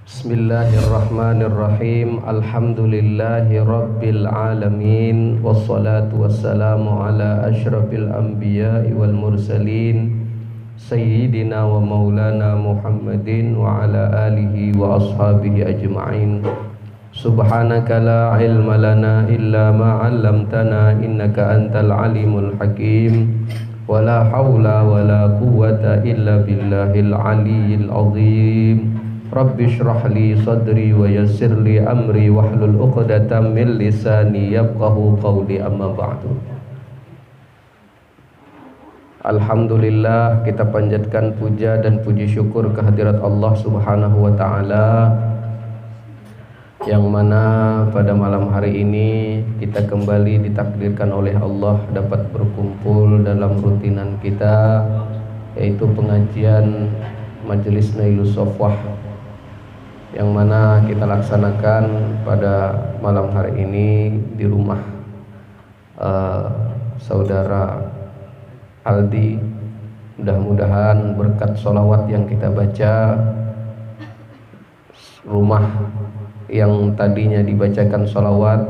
Bismillahirrahmanirrahim. Alhamdulillahi rabbil alamin. Wassalatu wassalamu ala asyrafil anbiya'i wal mursalin Sayyidina wa maulana Muhammadin wa ala alihi wa ashabihi ajma'in. Subhanaka la ilma lana illa ma 'allamtana innaka antal alimul hakim. Wa la hawla wa la quwwata illa billahil aliyyil azim. Rabbi shrah li sadri wa yassir li amri wahlul 'uqdatam min lisani yafqahu qawli, amma ba'du. Alhamdulillah, kita panjatkan puja dan puji syukur kehadirat Allah Subhanahu wa taala, yang mana pada malam hari ini kita kembali ditakdirkan oleh Allah dapat berkumpul dalam rutinan kita, yaitu pengajian Majelis Nailus Sofwah, yang mana kita laksanakan pada malam hari ini di rumah saudara Aldi. Mudah-mudahan berkat sholawat yang kita baca, rumah yang tadinya dibacakan sholawat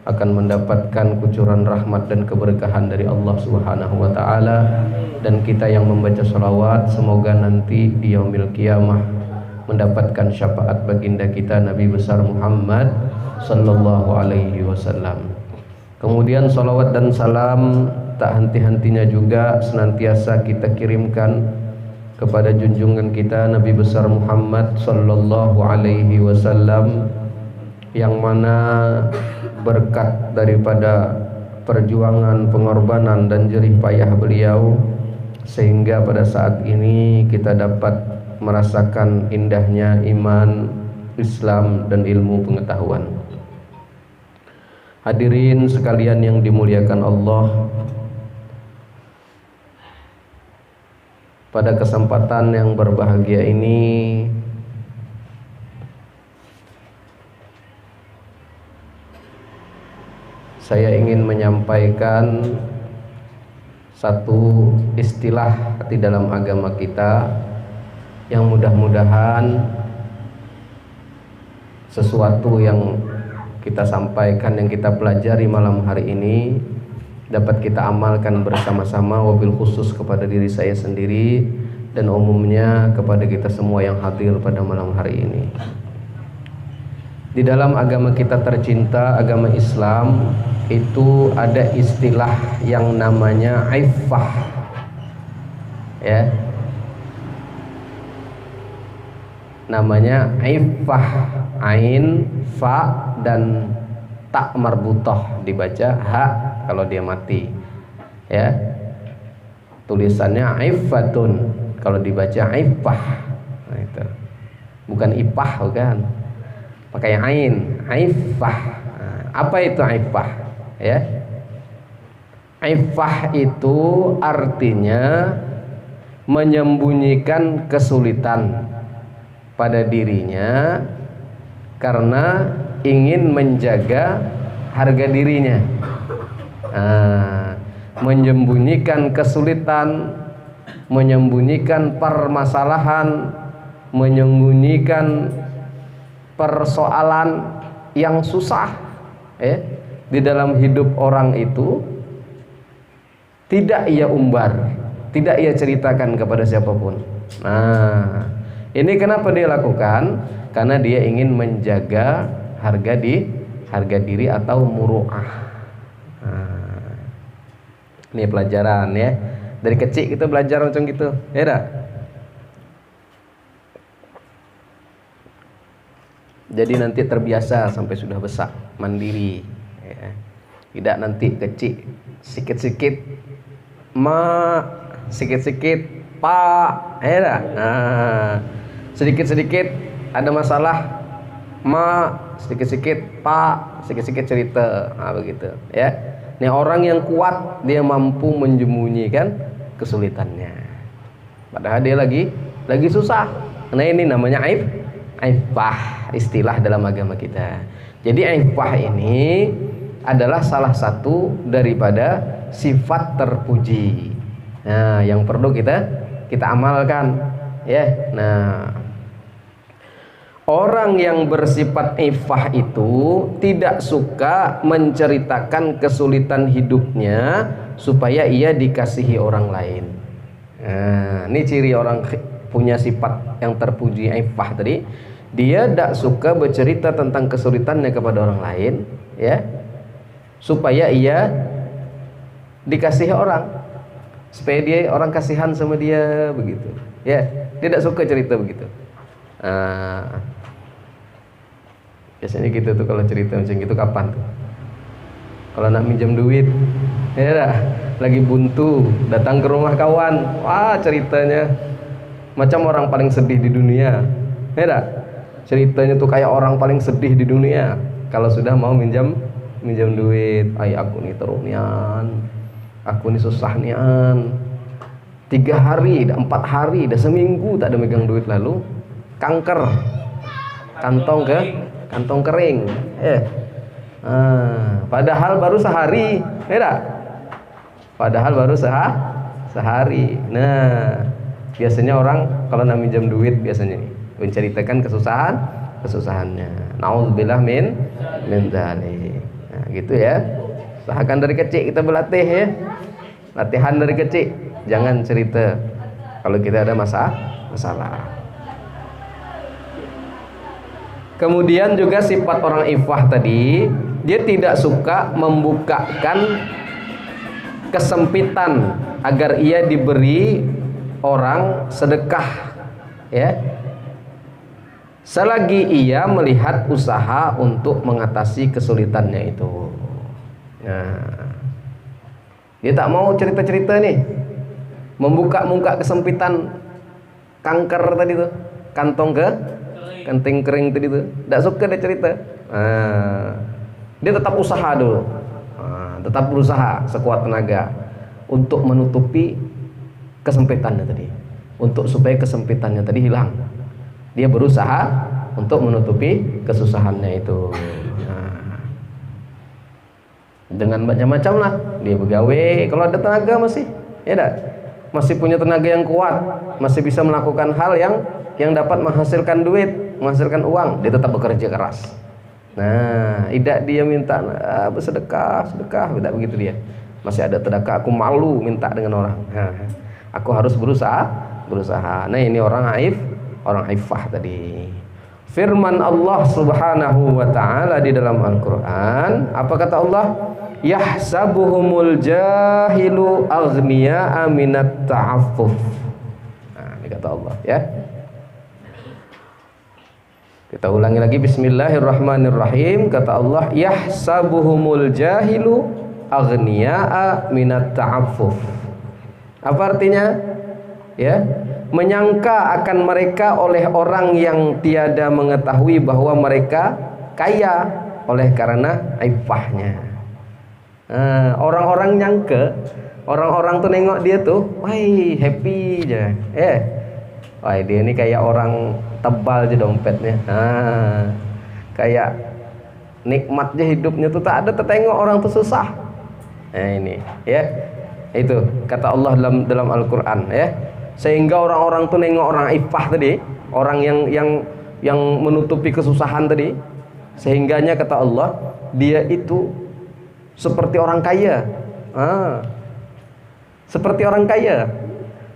akan mendapatkan kucuran rahmat dan keberkahan dari Allah Subhanahu wa ta'ala, dan kita yang membaca sholawat semoga nanti di yaumil qiyamah mendapatkan syafaat baginda kita Nabi besar Muhammad sallallahu alaihi wasallam. Kemudian salawat dan salam tak henti-hentinya juga senantiasa kita kirimkan kepada junjungan kita Nabi besar Muhammad sallallahu alaihi wasallam, yang mana berkat daripada perjuangan, pengorbanan dan jerih payah beliau, sehingga pada saat ini kita dapat merasakan indahnya iman, Islam dan ilmu pengetahuan. Hadirin sekalian yang dimuliakan Allah, pada kesempatan yang berbahagia ini saya ingin menyampaikan satu istilah di dalam agama kita, yang mudah-mudahan sesuatu yang kita sampaikan, yang kita pelajari malam hari ini dapat kita amalkan bersama-sama, wabil khusus kepada diri saya sendiri dan umumnya kepada kita semua yang hadir pada malam hari ini. Di dalam agama kita tercinta, agama Islam, itu ada istilah yang namanya iffah, ya, namanya iffah, ain, fa dan tak marbutah, dibaca ha kalau dia mati, ya, tulisannya iffatun kalau dibaca iffah. Nah, itu bukan ipah, bukan, pakai ain, iffah. Nah, apa itu iffah, ya? Iffah itu artinya menyembunyikan kesulitan pada dirinya karena ingin menjaga harga dirinya. Menyembunyikan kesulitan, menyembunyikan permasalahan, menyembunyikan persoalan yang susah, di dalam hidup orang itu tidak ia umbar, tidak ia ceritakan kepada siapapun. Nah, ini kenapa dia lakukan? Karena dia ingin menjaga harga diri atau muru'ah. Nah, ini pelajaran, ya. Dari kecil kita belajar macam gitu, ya dah. Jadi nanti terbiasa sampai sudah besar, mandiri, ya. Tidak nanti kecil sikit-sikit ma, sikit-sikit pa, ya dah. Nah, sedikit-sedikit ada masalah ma, sedikit-sedikit pak, sedikit-sedikit cerita. Nah, begitu, ya. Ini orang yang kuat, dia mampu menyembunyikan kesulitannya padahal dia lagi susah. Nah, ini namanya iffah, istilah dalam agama kita. Jadi iffah ini adalah salah satu daripada sifat terpuji, nah, yang perlu kita amalkan, ya. Nah, Orang yang bersifat ifah itu tidak suka menceritakan kesulitan hidupnya supaya ia dikasihi orang lain. Nah, ini ciri orang punya sifat yang terpuji ifah tadi. Dia tidak suka bercerita tentang kesulitannya kepada orang lain, ya, supaya ia dikasihi orang, supaya dia orang kasihan sama dia begitu. Ya, tidak suka cerita begitu. Biasanya gitu tuh kalau cerita macam gitu kapan tuh? Kalau nak minjem duit, ya dah, lagi buntu, datang ke rumah kawan, wah ceritanya macam orang paling sedih di dunia, ya dah, ceritanya tuh kayak orang paling sedih di dunia. Kalau sudah mau minjam duit, ay aku nih teruk nian, aku nih susah nian, 3 hari, 4 hari, dah seminggu tak ada megang duit, lalu kanker, kantong kering, padahal baru sehari, padahal baru sehari. Nah, biasanya orang kalau nak minjam duit biasanya nih menceritakan kesusahannya. Nauzubillah min dzalik. Nah, gitu ya. Usahakan dari kecil kita berlatih ya. Latihan dari kecil, jangan cerita kalau kita ada masalah. Kemudian juga sifat orang ifah tadi, dia tidak suka membukakan kesempitan agar ia diberi orang sedekah, ya, selagi ia melihat usaha untuk mengatasi kesulitannya itu. Nah, dia tak mau cerita-cerita nih, membuka kesempitan kanker tadi tuh, kanting kering tadi tuh, tidak suka dia cerita. Dia tetap usaha dulu, tetap berusaha sekuat tenaga untuk menutupi kesempitannya tadi, supaya kesempitannya tadi hilang. Dia berusaha untuk menutupi kesusahannya itu. Dengan macam-macam lah, dia begawe kalau ada tenaga masih, masih punya tenaga yang kuat, masih bisa melakukan hal yang dapat menghasilkan duit, menghasilkan uang, dia tetap bekerja keras. Nah, tidak dia minta bersedekah, tidak begitu dia. Masih ada sedekah, aku malu minta dengan orang. Aku harus berusaha. Nah, ini orang ifah tadi. Firman Allah Subhanahu wa taala di dalam Al-Qur'an, apa kata Allah? Yahsabuhumul jahilu aghniya'a minat ta'affuf. Nah, ini kata Allah, ya. Kita ulangi lagi, bismillahirrahmanirrahim. Kata Allah, yahsabuhumul jahilu aghniya'a minat ta'affuf. Apa artinya? Ya, menyangka akan mereka oleh orang yang tiada mengetahui bahwa mereka kaya oleh karena ifahnya. Orang-orang nyangka, orang-orang tuh nengok dia tuh, wah happy aja, wah dia ini kayak orang tebal aja dompetnya, kayak nikmat aja hidupnya tuh, tak ada tertengok orang tuh susah. Nah ini, ya, itu kata Allah dalam Al-Quran, ya, sehingga orang-orang tuh nengok orang ifah tadi, orang yang menutupi kesusahan tadi, sehingganya kata Allah dia itu seperti orang kaya, seperti orang kaya,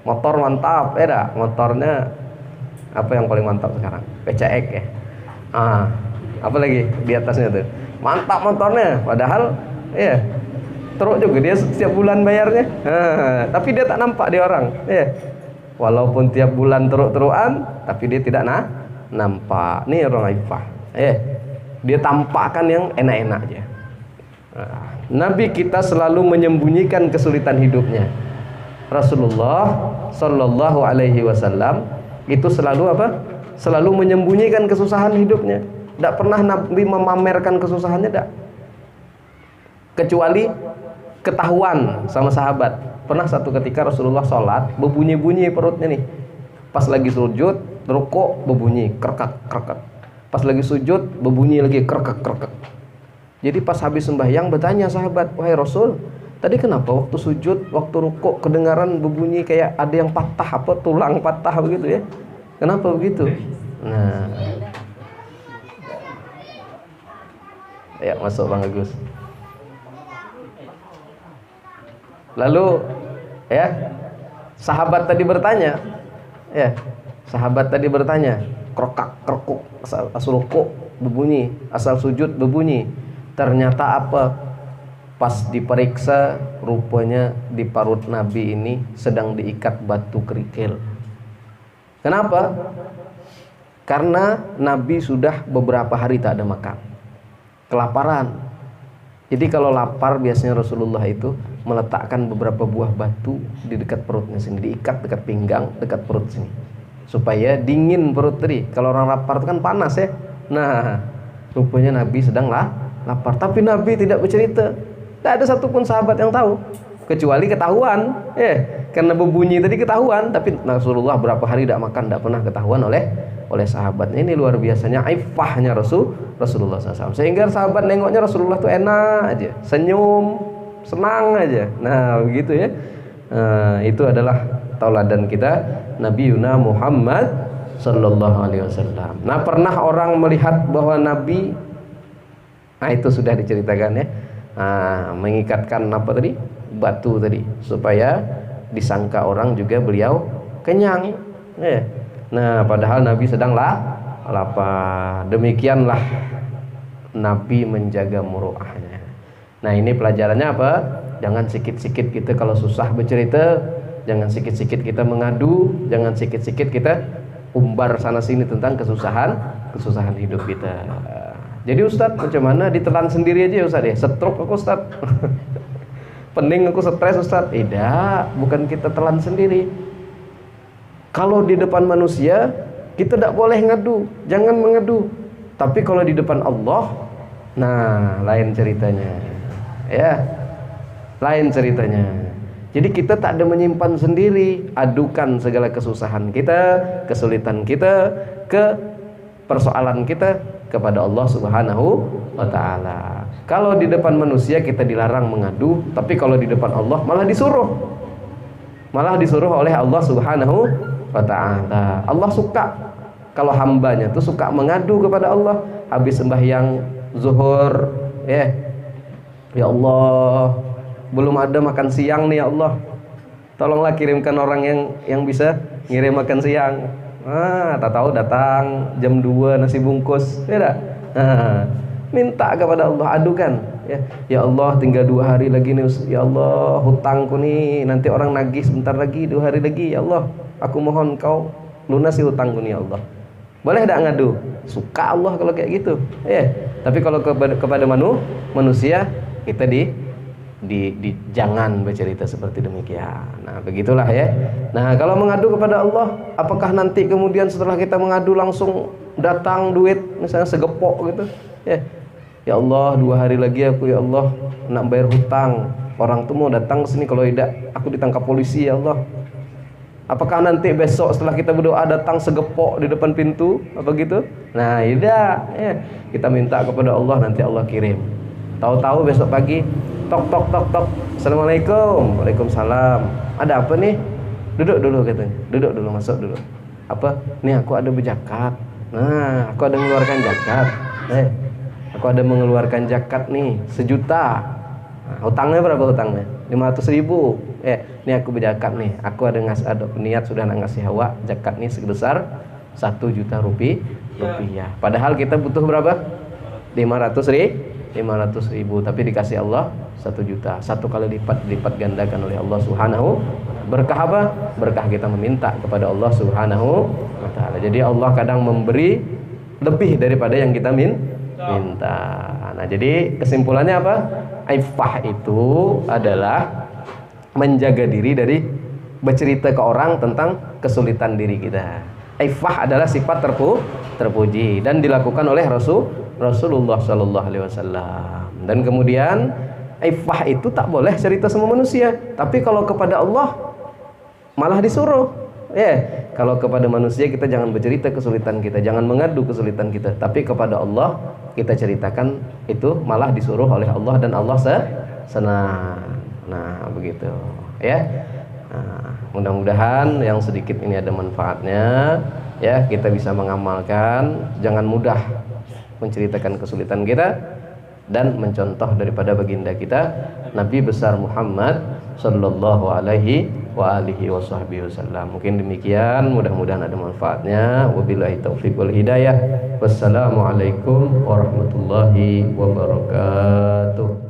motor mantap, motornya apa yang paling mantap sekarang? PCX ya. Apa lagi di atasnya tuh? Mantap motornya, padahal ya teruk juga dia setiap bulan bayarnya. Tapi dia tak nampak dia orang, ya. Walaupun tiap bulan teruk-terukan, tapi dia tidak nampak. Nih orang ifah, dia tampakkan yang enak-enak aja. Nabi kita selalu menyembunyikan kesulitan hidupnya. Rasulullah Sallallahu Alaihi Wasallam itu selalu apa? Selalu menyembunyikan kesusahan hidupnya. Tidak pernah Nabi memamerkan kesusahannya, tidak. Kecuali ketahuan sama sahabat. Pernah satu ketika Rasulullah sholat, berbunyi-bunyi perutnya nih. Pas lagi sujud, rukuk, berbunyi kerkak. Pas lagi sujud, berbunyi lagi kerkak. Jadi pas habis sembahyang bertanya sahabat, wahai Rasul, tadi kenapa waktu sujud, waktu rukuk kedengaran berbunyi kayak ada yang patah, tulang patah begitu ya? Kenapa begitu? Nah, Ya, masuk Bang Agus. Lalu ya, sahabat tadi bertanya, ya, sahabat tadi bertanya, krokak krokuk, asal rukuk berbunyi, asal sujud berbunyi. Ternyata apa? Pas diperiksa, rupanya di parut Nabi ini sedang diikat batu kerikil. Kenapa? Karena Nabi sudah beberapa hari tak ada makan, kelaparan. Jadi kalau lapar biasanya Rasulullah itu meletakkan beberapa buah batu di dekat perutnya sini, diikat dekat pinggang, dekat perut sini, supaya dingin perut tadi. Kalau orang lapar itu kan panas ya. Nah, rupanya Nabi sedang lapar. Tapi Nabi tidak bercerita. Tidak ada satupun sahabat yang tahu, kecuali ketahuan. Karena berbunyi tadi ketahuan. Tapi Rasulullah berapa hari tidak makan, tidak pernah ketahuan oleh sahabatnya. Ini luar biasanya ifahnya Rasulullah SAW. Sehingga sahabat nengoknya Rasulullah tuh enak aja, senyum, senang aja. Nah begitu ya. Itu adalah tauladan kita, Nabi Yuna Muhammad Sallallahu Alaihi Wasallam. Nah pernah orang melihat bahwa Nabi, itu sudah diceritakan ya, mengikatkan apa tadi, batu tadi, supaya disangka orang juga beliau kenyang. Nah padahal Nabi sedang lapar. Demikianlah Nabi menjaga muruahnya. Nah ini pelajarannya apa? Jangan sikit-sikit kita kalau susah bercerita, jangan sikit-sikit kita mengadu, jangan sikit-sikit kita umbar sana sini tentang kesusahan hidup kita. Jadi Ustadz, macam mana ditelan sendiri aja Ustadz ya? Stroke aku Ustadz. Pening aku, stres Ustadz. Tidak, bukan kita telan sendiri. Kalau di depan manusia kita tidak boleh ngadu, jangan mengadu. Tapi kalau di depan Allah, nah lain ceritanya. Ya, lain ceritanya. Jadi kita tak ada menyimpan sendiri, adukan segala kesusahan kita, kesulitan kita, ke persoalan kita kepada Allah Subhanahu wa Ta'ala. Kalau di depan manusia kita dilarang mengadu, tapi kalau di depan Allah malah disuruh. Malah disuruh oleh Allah Subhanahu wa Ta'ala. Allah suka kalau hambanya tuh suka mengadu kepada Allah. Habis sembahyang zuhur, ya Allah, belum ada makan siang nih ya Allah, tolonglah kirimkan orang yang bisa ngirim makan siang. Tak tahu datang jam 2 nasi bungkus, ya minta kepada Allah, adukan ya Allah, tinggal 2 hari lagi nih ya Allah, hutangku nih nanti orang nagih sebentar lagi, 2 hari lagi ya Allah, aku mohon kau lunasi hutangku nih ya Allah. Boleh tak ngadu? Suka Allah kalau kayak gitu. Tapi kalau kepada manusia kita jangan bercerita seperti demikian. Nah begitulah ya. Nah kalau mengadu kepada Allah, apakah nanti kemudian setelah kita mengadu langsung datang duit misalnya segepok gitu? Ya Allah, 2 hari lagi aku ya Allah nak bayar hutang, orang tuh mau datang ke sini, kalau tidak aku ditangkap polisi ya Allah. Apakah nanti besok setelah kita berdoa datang segepok di depan pintu apa gitu? Nah tidak, kita minta kepada Allah, nanti Allah kirim. Tahu-tahu besok pagi tok tok tok tok, Assalamualaikum. Waalaikumsalam. Ada apa nih? Duduk dulu katanya. Duduk dulu, masuk dulu. Apa? Nih aku ada berzakat. Nah, aku ada mengeluarkan zakat. Aku ada mengeluarkan zakat nih 1 juta. Nah, hutangnya berapa hutangnya? 500.000. Ini aku berzakat nih. Aku ada niat sudah ngasih hawa zakat nih sebesar 1 juta rupiah. Padahal kita butuh berapa? 500.000, tapi dikasih Allah 1 juta. 1 kali lipat gandakan oleh Allah Subhanahu. Berkah apa? Berkah kita meminta kepada Allah Subhanahu wa Ta'ala. Jadi Allah kadang memberi lebih daripada yang kita minta. Nah, jadi kesimpulannya apa? Aifah itu adalah menjaga diri dari bercerita ke orang tentang kesulitan diri kita. Aifah adalah sifat terpuji dan dilakukan oleh Rasulullah Sallallahu Alaihi Wasallam. Dan kemudian aifah itu tak boleh cerita sama manusia, tapi kalau kepada Allah malah disuruh. Kalau kepada manusia kita jangan bercerita kesulitan kita, jangan mengadu kesulitan kita, tapi kepada Allah kita ceritakan, itu malah disuruh oleh Allah dan Allah senang. Nah begitu ya. Nah, mudah-mudahan yang sedikit ini ada manfaatnya ya, kita bisa mengamalkan. Jangan mudah menceritakan kesulitan kita, dan mencontoh daripada baginda kita Nabi besar Muhammad sallallahu alaihi wa alihi wasallam. Mungkin demikian, mudah-mudahan ada manfaatnya. Wabillahi taufiq wal hidayah. Wassalamualaikum warahmatullahi wabarakatuh.